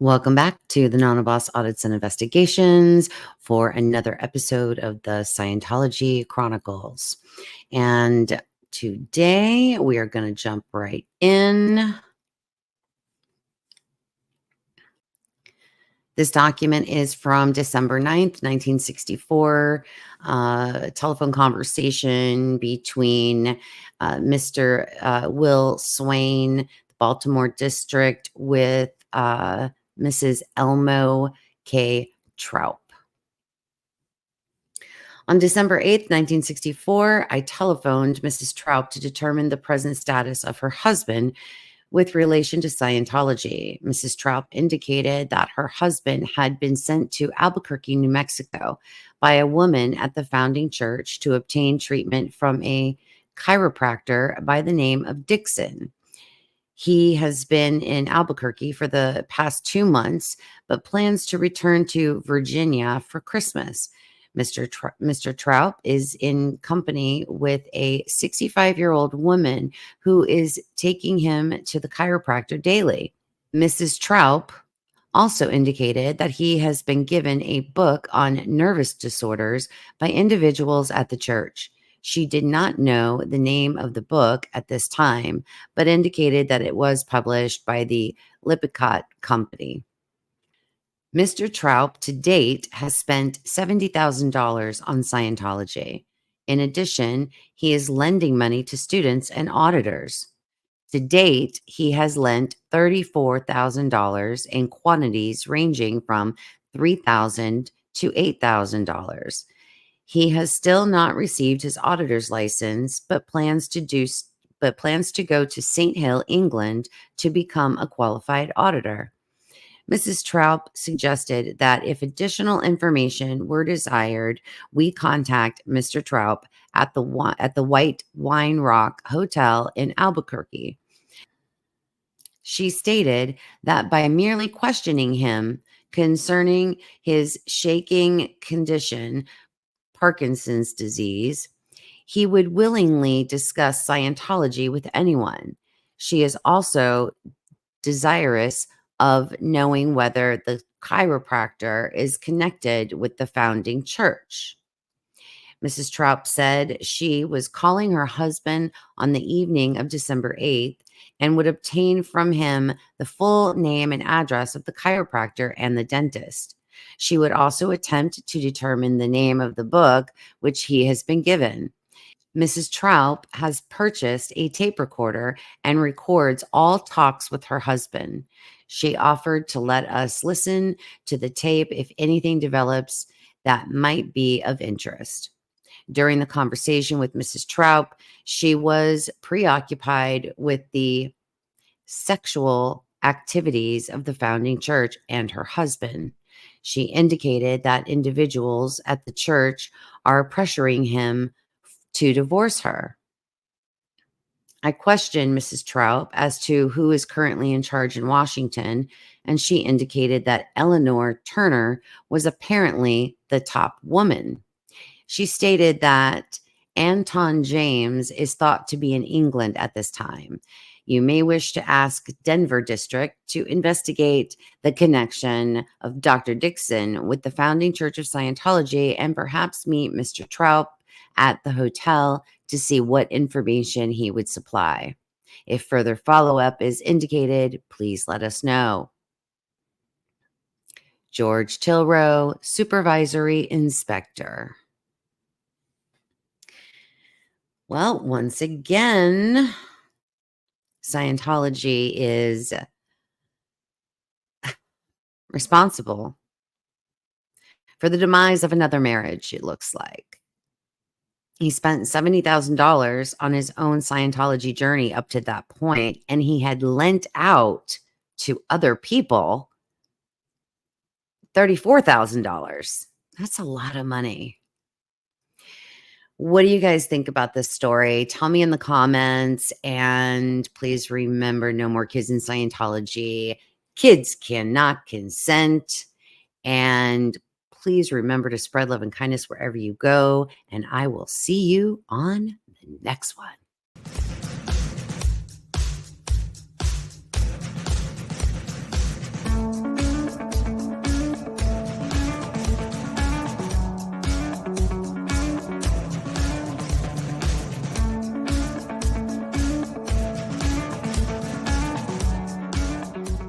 Welcome back to the Boss Audits and Investigations for another episode of the Scientology Chronicles. And today we are going to jump right in. This document is from December 9th, 1964, telephone conversation between Mr. Will Swain, the Baltimore District, with Mrs. Elmo K. Traup. On December 8th, 1964, I telephoned Mrs. Traup to determine the present status of her husband with relation to Scientology. Mrs. Traup indicated that her husband had been sent to Albuquerque, New Mexico by a woman at the founding church to obtain treatment from a chiropractor by the name of Dixon. He has been in Albuquerque for the past 2 months, but plans to return to Virginia for Christmas. Mr. Traup is in company with a 65-year-old woman who is taking him to the chiropractor daily. Mrs. Traup also indicated that he has been given a book on nervous disorders by individuals at the church. She did not know the name of the book at this time, but indicated that it was published by the Lippincott Company. Mr. Traup to date has spent $70,000 on Scientology. In addition, he is lending money to students and auditors. To date, he has lent $34,000 in quantities ranging from $3,000 to $8,000. He has still not received his auditor's license, but plans to go to St. Hill, England, to become a qualified auditor. Mrs. Traup suggested that if additional information were desired, we contact Mr. Traup at the White Wine Rock Hotel in Albuquerque. She stated that by merely questioning him concerning his shaking condition, Parkinson's disease, he would willingly discuss Scientology with anyone. She is also desirous of knowing whether the chiropractor is connected with the founding church. Mrs. Traup said she was calling her husband on the evening of December 8th and would obtain from him the full name and address of the chiropractor and the dentist. She would also attempt to determine the name of the book which he has been given. Mrs. Traup has purchased a tape recorder and records all talks with her husband. She offered to let us listen to the tape if anything develops that might be of interest. During the conversation with Mrs. Traup, she was preoccupied with the sexual activities of the founding church and her husband. She indicated that individuals at the church are pressuring him to divorce her. I questioned Mrs. Traup as to who is currently in charge in Washington, and she indicated that Eleanor Turner was apparently the top woman. She stated that Anton James is thought to be in England at this time. You may wish to ask Denver District to investigate the connection of Dr. Dixon with the founding Church of Scientology and perhaps meet Mr. Traup at the hotel to see what information he would supply. If further follow-up is indicated, please let us know. George Tilrow, Supervisory Inspector. Well, once again, Scientology is responsible for the demise of another marriage, it looks like. He spent $70,000 on his own Scientology journey up to that point, and he had lent out to other people $34,000. That's a lot of money. What do you guys think about this story? Tell me in the comments, and please remember, no more kids in Scientology. Kids cannot consent. And please remember to spread love and kindness wherever you go. And I will see you on the next one.